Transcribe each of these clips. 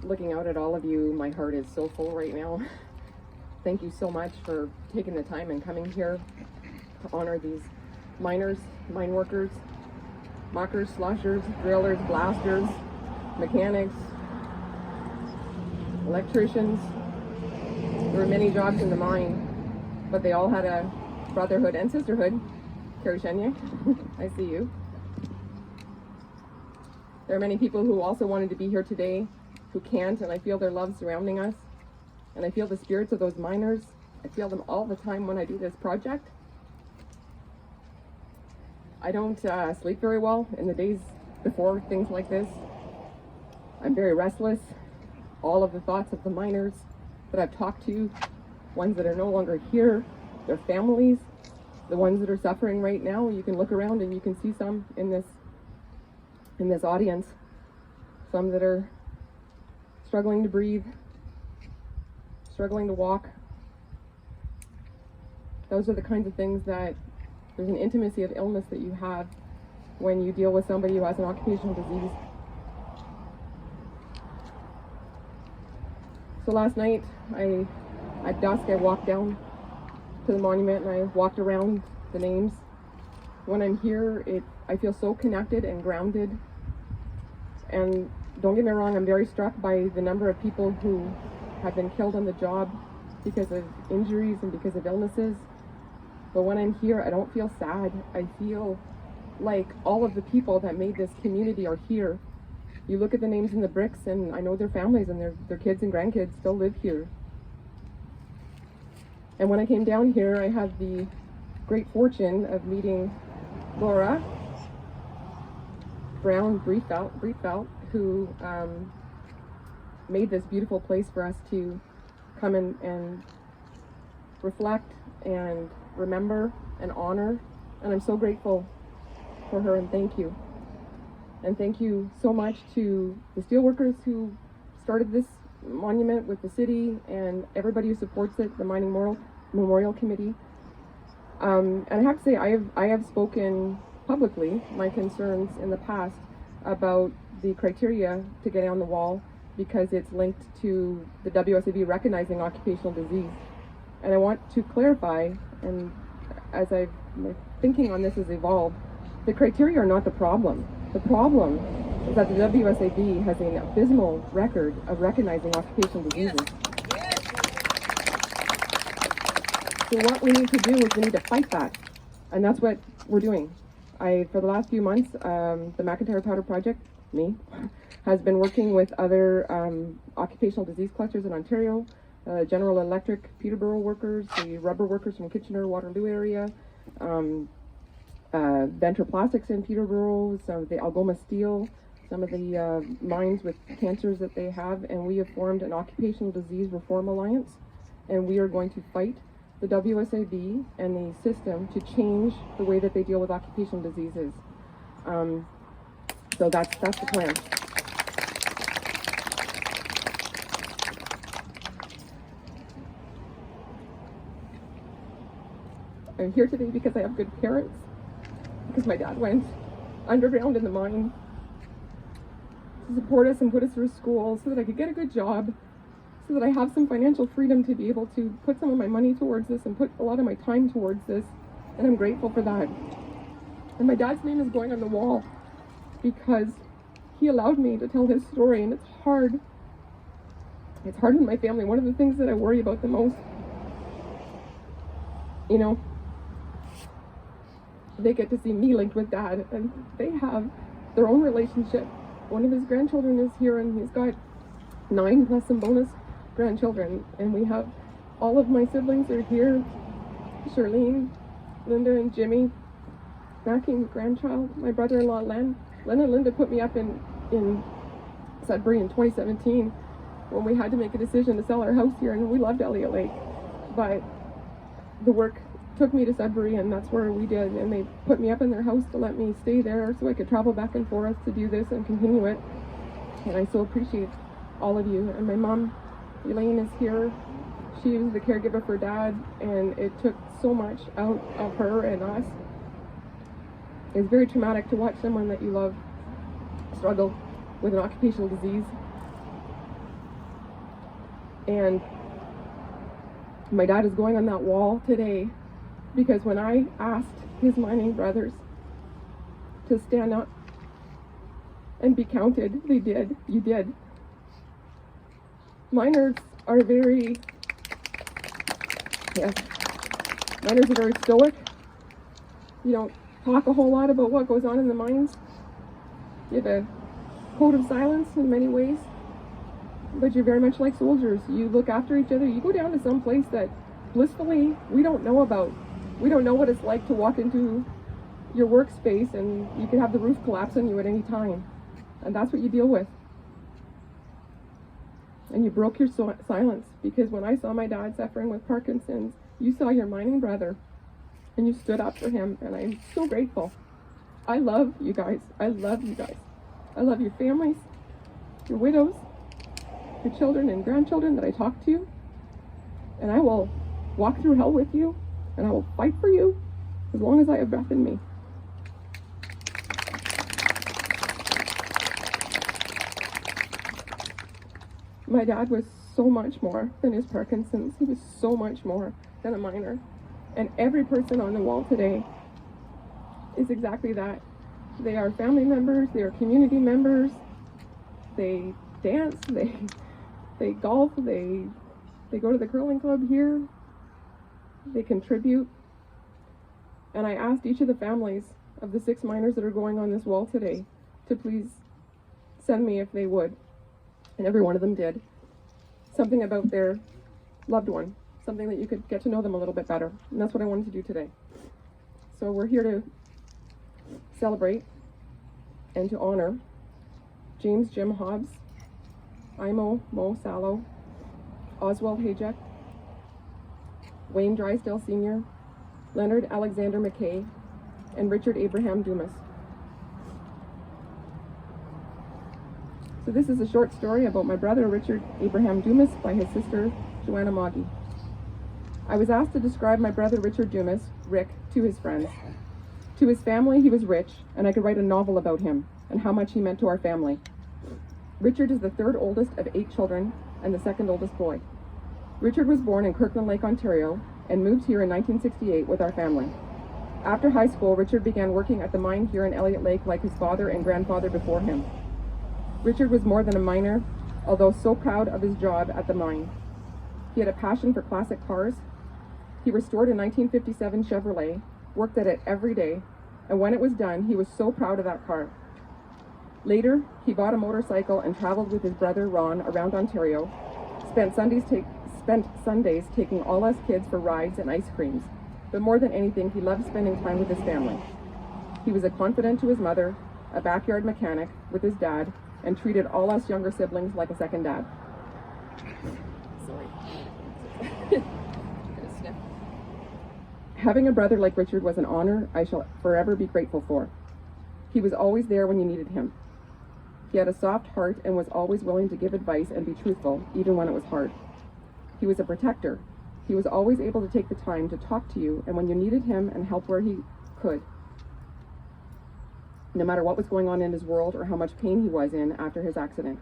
looking out at all of you, my heart is so full right now. Thank you so much for taking the time and coming here to honor these miners, mine workers, mockers, sloshers, drillers, blasters, mechanics, electricians. There were many jobs in the mine, but they all had a brotherhood and sisterhood. Carrie Shenyek, I see you. There are many people who also wanted to be here today who can't, and I feel their love surrounding us. And I feel the spirits of those miners. I feel them all the time when I do this project. I don't sleep very well in the days before things like this. I'm very restless. All of the thoughts of the miners that I've talked to, ones that are no longer here, their families, the ones that are suffering right now. You can look around and you can see some in this audience. Some that are struggling to breathe, struggling to walk. Those are the kinds of things that there's an intimacy of illness that you have when you deal with somebody who has an occupational disease. So last night, at dusk, I walked down to the monument and I walked around the names. When I'm here, I feel so connected and grounded. And don't get me wrong, I'm very struck by the number of people who have been killed on the job because of injuries and because of illnesses. But when I'm here, I don't feel sad. I feel like all of the people that made this community are here. You look at the names in the bricks and I know their families and their kids and grandkids still live here. And when I came down here, I had the great fortune of meeting Laura Brown Briefelt, who made this beautiful place for us to come and reflect and remember and honor. And I'm so grateful for her, and thank you. And thank you so much to the steelworkers who started this monument with the city and everybody who supports it, the Mining Memorial Committee. And I have to say, I have spoken publicly my concerns in the past about the criteria to get on the wall because it's linked to the WSAB recognizing occupational disease. And I want to clarify, and as my thinking on this has evolved, the criteria are not the problem. The problem is that the WSAB has an abysmal record of recognizing occupational diseases. So what we need to do is we need to fight that, and that's what we're doing. For the last few months, the McIntyre Powder Project, has been working with other occupational disease clusters in Ontario, General Electric, Peterborough workers, the rubber workers from Kitchener, Waterloo area, Venture Plastics in Peterborough, some of the Algoma Steel, some of the mines with cancers that they have, and we have formed an Occupational Disease Reform Alliance, and we are going to fight the WSAB and the system to change the way that they deal with occupational diseases. So that's the plan. I'm here today because I have good parents, because my dad went underground in the mine to support us and put us through school so that I could get a good job, so that I have some financial freedom to be able to put some of my money towards this and put a lot of my time towards this, and I'm grateful for that. And my dad's name is going on the wall because he allowed me to tell his story, and it's hard. It's hard in my family. One of the things that I worry about the most, they get to see me linked with dad, and they have their own relationship. One of his grandchildren is here, and he's got 9 plus some bonus grandchildren, and we have all of my siblings are here. Charlene, Linda, and Jimmy, Mackie's grandchild, my brother-in-law Len and Linda put me up in Sudbury in 2017 when we had to make a decision to sell our house here, and we loved Elliot Lake, but the work took me to Sudbury, and that's where we did, and they put me up in their house to let me stay there so I could travel back and forth to do this and continue it. And I so appreciate all of you. And my mom, Elaine, is here. She was the caregiver for Dad, and it took so much out of her and us. It's very traumatic to watch someone that you love struggle with an occupational disease. And my dad is going on that wall today because when I asked his mining brothers to stand up and be counted, they did. You did. Miners are very stoic. You don't talk a whole lot about what goes on in the mines. You have a code of silence in many ways, but you're very much like soldiers. You look after each other. You go down to some place that blissfully we don't know about. We don't know what it's like to walk into your workspace and you can have the roof collapse on you at any time. And that's what you deal with. And you broke your silence, because when I saw my dad suffering with Parkinson's, you saw your mining brother and you stood up for him, and I'm so grateful. I love you guys. I love you guys. I love your families, your widows, your children and grandchildren that I talk to, and I will walk through hell with you, and I will fight for you as long as I have breath in me. My dad was so much more than his Parkinson's. He was so much more than a miner. And every person on the wall today is exactly that. They are family members, they are community members, they dance, they golf, they go to the curling club here, they contribute. And I asked each of the families of the 6 miners that are going on this wall today to please send me, if they would, and every one of them did, something about their loved one, something that you could get to know them a little bit better. And that's what I wanted to do today. So we're here to celebrate and to honor James Jim Hobbs, Moe Salo, Oswald Hajek, Wayne Drysdale Sr, Lenard Alexander McKay, and Richard Abraham Dumas. So this is a short story about my brother Richard Abraham Dumas by his sister Joanna Moggy. I was asked to describe my brother Richard Dumas, Rick, to his friends. To his family, he was rich, and I could write a novel about him and how much he meant to our family. Richard is the 3rd oldest of 8 children and the 2nd oldest boy. Richard was born in Kirkland Lake, Ontario, and moved here in 1968 with our family. After high school, Richard began working at the mine here in Elliot Lake like his father and grandfather before him. Richard was more than a miner, although so proud of his job at the mine. He had a passion for classic cars. He restored a 1957 Chevrolet, worked at it every day, and when it was done, he was so proud of that car. Later, he bought a motorcycle and traveled with his brother Ron around Ontario, spent Sundays taking all us kids for rides and ice creams, but more than anything, he loved spending time with his family. He was a confidant to his mother, a backyard mechanic with his dad, and treated all us younger siblings like a second dad. Sorry. Having a brother like Richard was an honor I shall forever be grateful for. He was always there when you needed him. He had a soft heart and was always willing to give advice and be truthful, even when it was hard. He was a protector. He was always able to take the time to talk to you, and when you needed him, and help where he could. No matter what was going on in his world or how much pain he was in after his accident.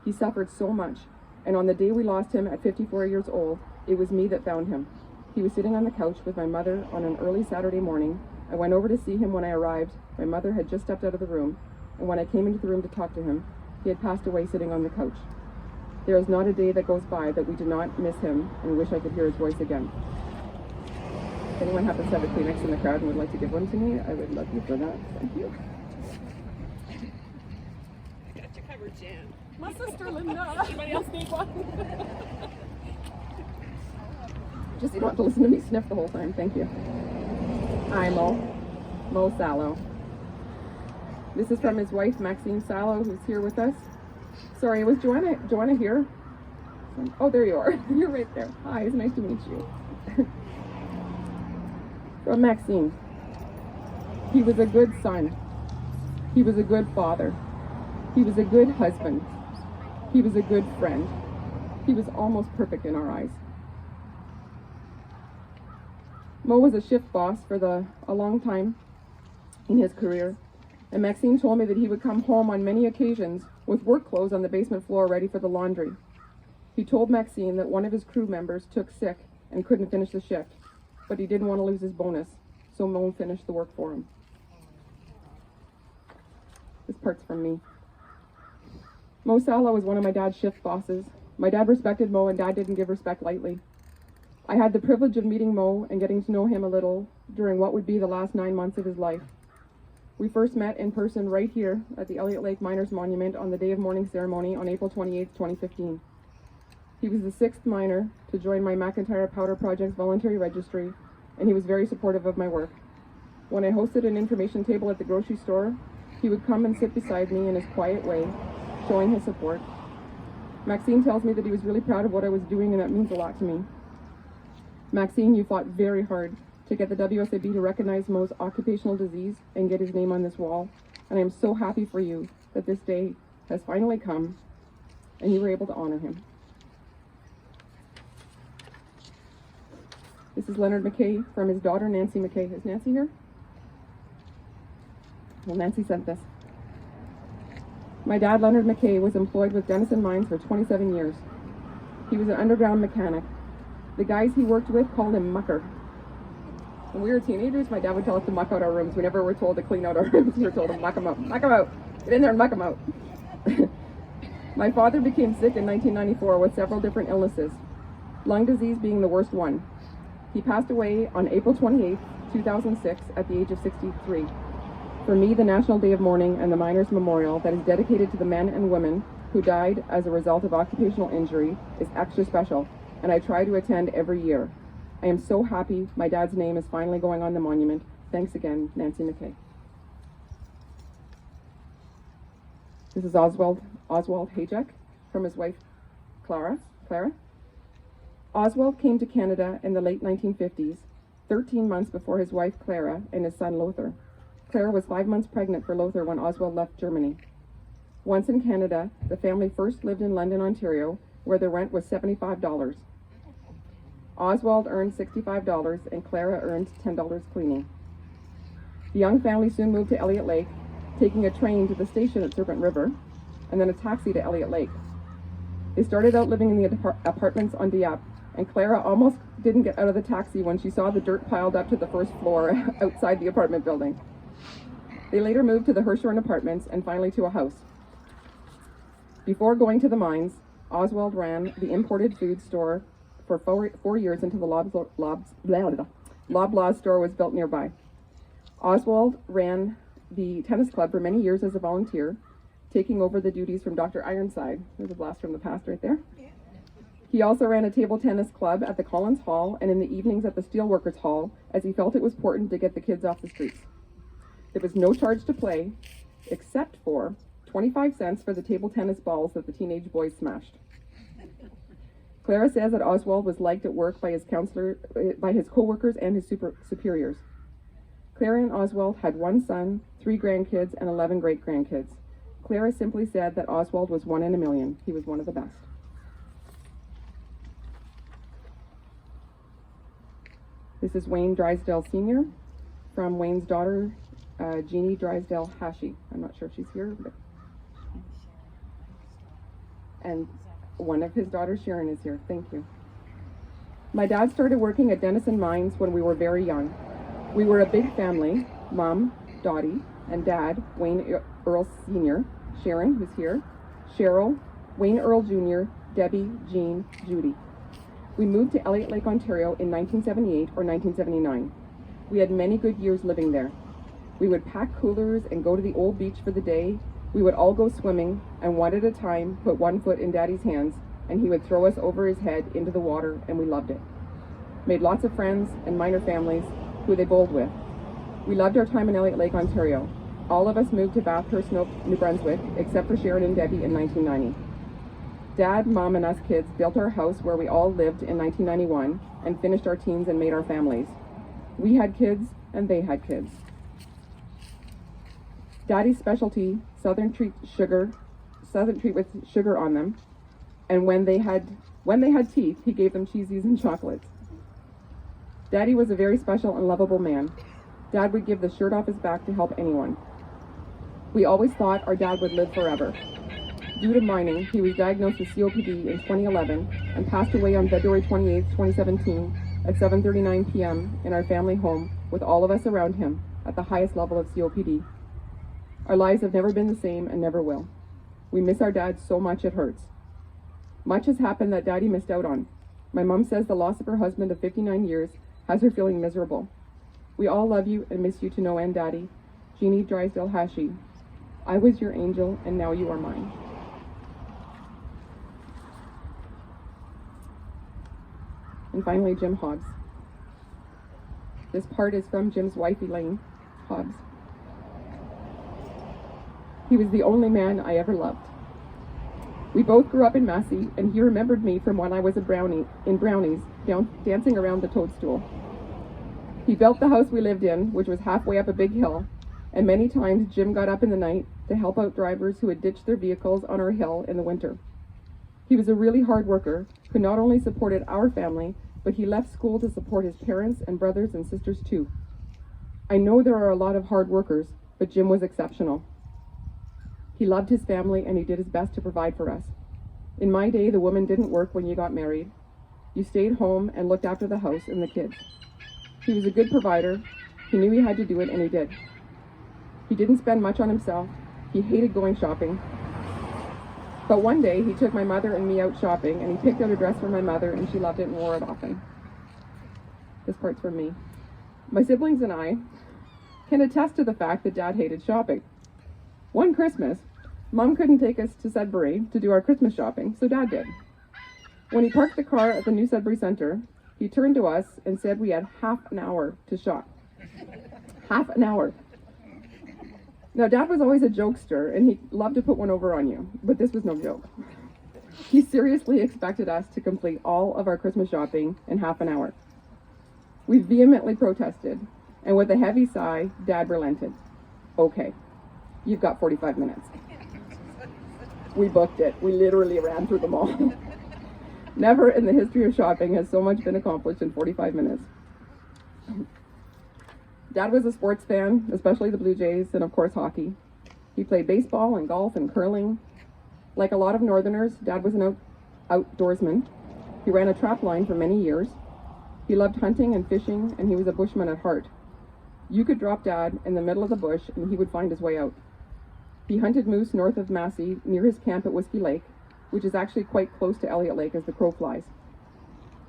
He suffered so much, and on the day we lost him at 54 years old, it was me that found him. He was sitting on the couch with my mother on an early Saturday morning. I went over to see him when I arrived. My mother had just stepped out of the room, and when I came into the room to talk to him, he had passed away sitting on the couch. There is not a day that goes by that we do not miss him and wish I could hear his voice again. If anyone happens to have a Kleenex in the crowd and would like to give one to me, I would love you for that. Thank you. I got you covered, Jan. My sister Linda. Anybody else need one? Just you don't have to listen to me sniff the whole time. Thank you. I'm Moe Salo. This is from his wife, Maxine Salo, who's here with us. Sorry, was Joanna here? Oh, there you are. You're right there. Hi, it's nice to meet you. From Maxine. He was a good son. He was a good father. He was a good husband. He was a good friend. He was almost perfect in our eyes. Moe was a shift boss for a long time in his career, and Maxine told me that he would come home on many occasions with work clothes on the basement floor ready for the laundry. He told Maxine that one of his crew members took sick and couldn't finish the shift, but he didn't want to lose his bonus, so Moe finished the work for him. This part's from me. Moe Salo was one of my dad's shift bosses. My dad respected Moe, and Dad didn't give respect lightly. I had the privilege of meeting Moe and getting to know him a little during what would be the last 9 months of his life. We first met in person right here at the Elliot Lake Miners Monument on the day of mourning ceremony on April 28, 2015. He was the 6th miner to join my McIntyre Powder Project's voluntary registry, and he was very supportive of my work. When I hosted an information table at the grocery store, he would come and sit beside me in his quiet way, showing his support. Maxine tells me that he was really proud of what I was doing, and that means a lot to me. Maxine, you fought very hard to get the WSAB to recognize Moe's occupational disease and get his name on this wall, and I am so happy for you that this day has finally come and you were able to honor him. This is Lenard McKay from his daughter Nancy McKay. Is Nancy here? Well, Nancy sent this. My dad, Lenard McKay, was employed with Denison Mines for 27 years. He was an underground mechanic. The guys he worked with called him Mucker. When we were teenagers, my dad would tell us to muck out our rooms. We never were told to clean out our rooms. We were told to muck them out. Muck them out. Get in there and muck them out. My father became sick in 1994 with several different illnesses, lung disease being the worst one. He passed away on April 28, 2006 at the age of 63. For me, the National Day of Mourning and the Miners Memorial that is dedicated to the men and women who died as a result of occupational injury is extra special, and I try to attend every year. I am so happy my dad's name is finally going on the monument. Thanks again, Nancy McKay. This is Oswald Hajek from his wife, Clara. Oswald came to Canada in the late 1950s, 13 months before his wife, Clara, and his son, Lothar. Clara was 5 months pregnant for Lothar when Oswald left Germany. Once in Canada, the family first lived in London, Ontario, where the rent was $75. Oswald earned $65 and Clara earned $10 cleaning. The young family soon moved to Elliot Lake, taking a train to the station at Serpent River, and then a taxi to Elliot Lake. They started out living in the apartments on Dieppe, and Clara almost didn't get out of the taxi when she saw the dirt piled up to the first floor outside the apartment building. They later moved to the Hirshhorn apartments and finally to a house. Before going to the mines, Oswald ran the imported food store for 4 years until the Loblaws store was built nearby. Oswald ran the tennis club for many years as a volunteer, taking over the duties from Dr. Ironside. There's a blast from the past right there. He also ran a table tennis club at the Collins Hall and in the evenings at the Steelworkers Hall, as he felt it was important to get the kids off the streets. There was no charge to play, except for 25 cents for the table tennis balls that the teenage boys smashed. Clara says that Oswald was liked at work by his co-workers and his superiors. Clara and Oswald had 1 son, 3 grandkids, and 11 great-grandkids. Clara simply said that Oswald was 1 in a million. He was one of the best. This is Wayne Drysdale Sr. from Wayne's daughter, Jeannie Drysdale Hashi. I'm not sure if she's here, but... And one of his daughters, Sharon, is here. Thank you. My dad started working at Denison Mines when we were very young. We were a big family: Mom, Dottie, and Dad, Wayne Earl Sr., Sharon, who's here, Cheryl, Wayne Earl Jr., Debbie, Jean, Judy. We moved to Elliot Lake, Ontario in 1978 or 1979. We had many good years living there. We would pack coolers and go to the old beach for the day. We would all go swimming, and one at a time put 1 foot in Daddy's hands, and he would throw us over his head into the water, and we loved it. Made lots of friends and miner families who they bowled with. We loved our time in Elliot Lake, Ontario. All of us moved to Bathurst, New Brunswick, except for Sharon and Debbie in 1990. Dad, Mom, and us kids built our house where we all lived in 1991 and finished our teens and made our families. We had kids, and they had kids. Daddy's specialty, Southern treat with sugar on them, and when they had teeth, he gave them cheesies and chocolates. Daddy was a very special and lovable man. Dad would give the shirt off his back to help anyone. We always thought our dad would live forever. Due to mining, he was diagnosed with COPD in 2011 and passed away on February 28, 2017 at 7:39 p.m. in our family home with all of us around him at the highest level of COPD. Our lives have never been the same and never will. We miss our dad so much it hurts. Much has happened that Daddy missed out on. My mom says the loss of her husband of 59 years has her feeling miserable. We all love you and miss you to no end, Daddy. Jeannie Drysdale Hashi. I was your angel and now you are mine. And finally, Jim Hobbs. This part is from Jim's wife, Elaine Hobbs. He was the only man I ever loved. We both grew up in Massey, and he remembered me from when I was a brownie in Brownies, dancing around the toadstool. He built the house we lived in, which was halfway up a big hill, and many times Jim got up in the night to help out drivers who had ditched their vehicles on our hill in the winter. He was a really hard worker who not only supported our family, but he left school to support his parents and brothers and sisters too. I know there are a lot of hard workers, but Jim was exceptional. He loved his family and he did his best to provide for us. In my day, the woman didn't work when you got married. You stayed home and looked after the house and the kids. He was a good provider. He knew he had to do it and he did. He didn't spend much on himself. He hated going shopping. But one day he took my mother and me out shopping and he picked out a dress for my mother and she loved it and wore it often. This part's from me. My siblings and I can attest to the fact that Dad hated shopping. One Christmas, Mom couldn't take us to Sudbury to do our Christmas shopping, so Dad did. When he parked the car at the new Sudbury Centre, he turned to us and said we had half an hour to shop. Half an hour. Now, Dad was always a jokester, and he loved to put one over on you, but this was no joke. He seriously expected us to complete all of our Christmas shopping in half an hour. We vehemently protested, and with a heavy sigh, Dad relented. Okay, you've got 45 minutes. We booked it. We literally ran through the mall. Never in the history of shopping has so much been accomplished in 45 minutes. Dad was a sports fan, especially the Blue Jays and of course hockey. He played baseball and golf and curling. Like a lot of Northerners, Dad was an outdoorsman. He ran a trap line for many years. He loved hunting and fishing, and he was a bushman at heart. You could drop Dad in the middle of the bush and he would find his way out. He hunted moose north of Massey near his camp at Whiskey Lake, which is actually quite close to Elliot Lake as the crow flies.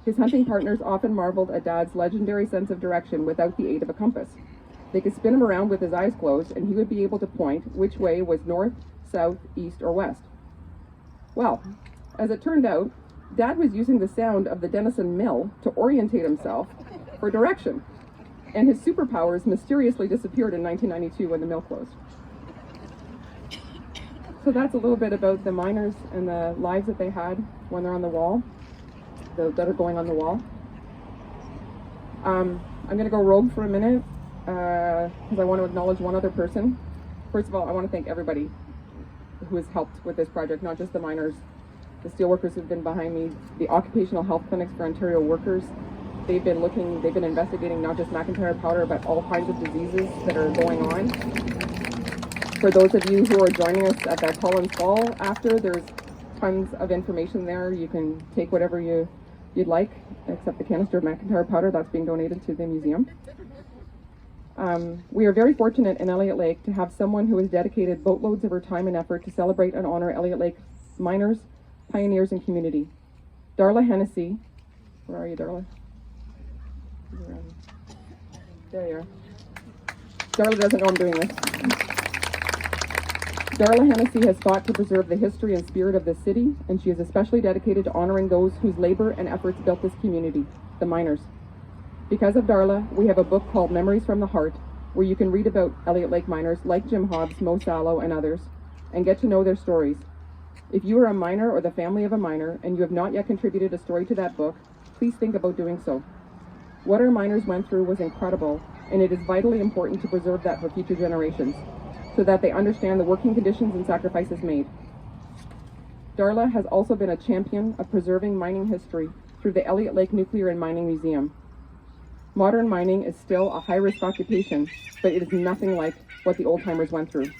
His hunting partners often marveled at Dad's legendary sense of direction without the aid of a compass. They could spin him around with his eyes closed and he would be able to point which way was north, south, east, or west. Well, as it turned out, Dad was using the sound of the Denison Mill to orientate himself for direction, and his superpowers mysteriously disappeared in 1992 when the mill closed. So that's a little bit about the miners and the lives that they had when they're on the wall, that are going on the wall. I'm going to go rogue for a minute because I want to acknowledge one other person. First of all, I want to thank everybody who has helped with this project, not just the miners, the steelworkers who've been behind me, the occupational health clinics for Ontario workers. They've been investigating not just McIntyre powder, but all kinds of diseases that are going on. For those of you who are joining us at that Collins Fall after, there's tons of information there. You can take whatever you'd like, except the canister of McIntyre powder that's being donated to the museum. We are very fortunate in Elliot Lake to have someone who has dedicated boatloads of her time and effort to celebrate and honor Elliot Lake miners, pioneers, and community. Darla Hennessy, where are you, Darla? There you are. Darla doesn't know I'm doing this. Darla Hennessy has fought to preserve the history and spirit of this city, and she is especially dedicated to honoring those whose labor and efforts built this community, the miners. Because of Darla, we have a book called Memories from the Heart, where you can read about Elliot Lake miners like Jim Hobbs, Moe Salo, and others, and get to know their stories. If you are a miner or the family of a miner, and you have not yet contributed a story to that book, please think about doing so. What our miners went through was incredible, and it is vitally important to preserve that for future generations, so that they understand the working conditions and sacrifices made. Darla has also been a champion of preserving mining history through the Elliot Lake Nuclear and Mining Museum. Modern mining is still a high-risk occupation, but it is nothing like what the old-timers went through.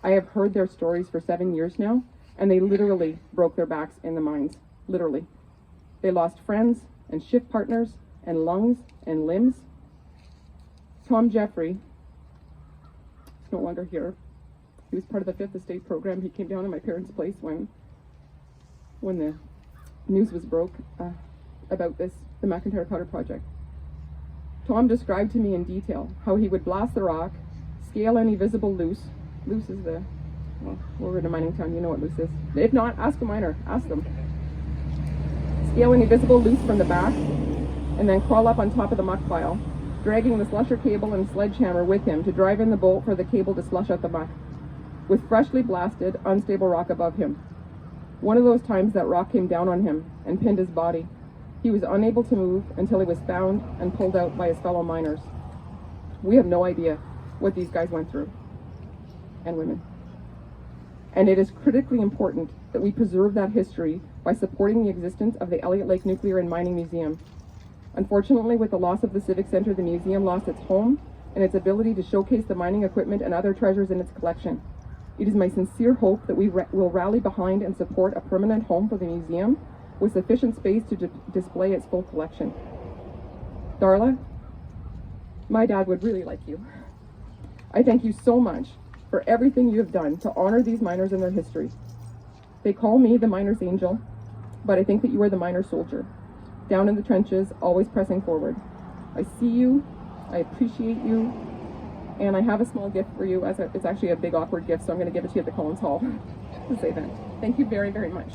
I have heard their stories for 7 years now, and they literally broke their backs in the mines. Literally. They lost friends and shift partners and lungs and limbs. Tom Jeffrey is no longer here. He was part of the Fifth Estate program. He came down to my parents' place when the news was broke about the McIntyre Powder Project. Tom described to me in detail how he would blast the rock, scale any visible loose. Loose is well, we're in a mining town, you know what loose is. If not, ask a miner, ask them. Scale any visible loose from the back, and then crawl up on top of the muck pile, dragging the slusher cable and sledgehammer with him to drive in the bolt for the cable to slush out the muck, with freshly blasted, unstable rock above him. One of those times that rock came down on him and pinned his body. He was unable to move until he was found and pulled out by his fellow miners. We have no idea what these guys went through, and women. And it is critically important that we preserve that history by supporting the existence of the Elliot Lake Nuclear and Mining Museum. Unfortunately, with the loss of the Civic Center, the museum lost its home and its ability to showcase the mining equipment and other treasures in its collection. It is my sincere hope that we will rally behind and support a permanent home for the museum with sufficient space to display its full collection. Darla, my dad would really like you. I thank you so much for everything you have done to honor these miners and their history. They call me the miner's angel, but I think that you are the miner's soldier, down in the trenches, always pressing forward. I see you, I appreciate you, and I have a small gift for you. It's actually a big awkward gift, so I'm going to give it to you at the Collins Hall to say that. Thank you very, very much.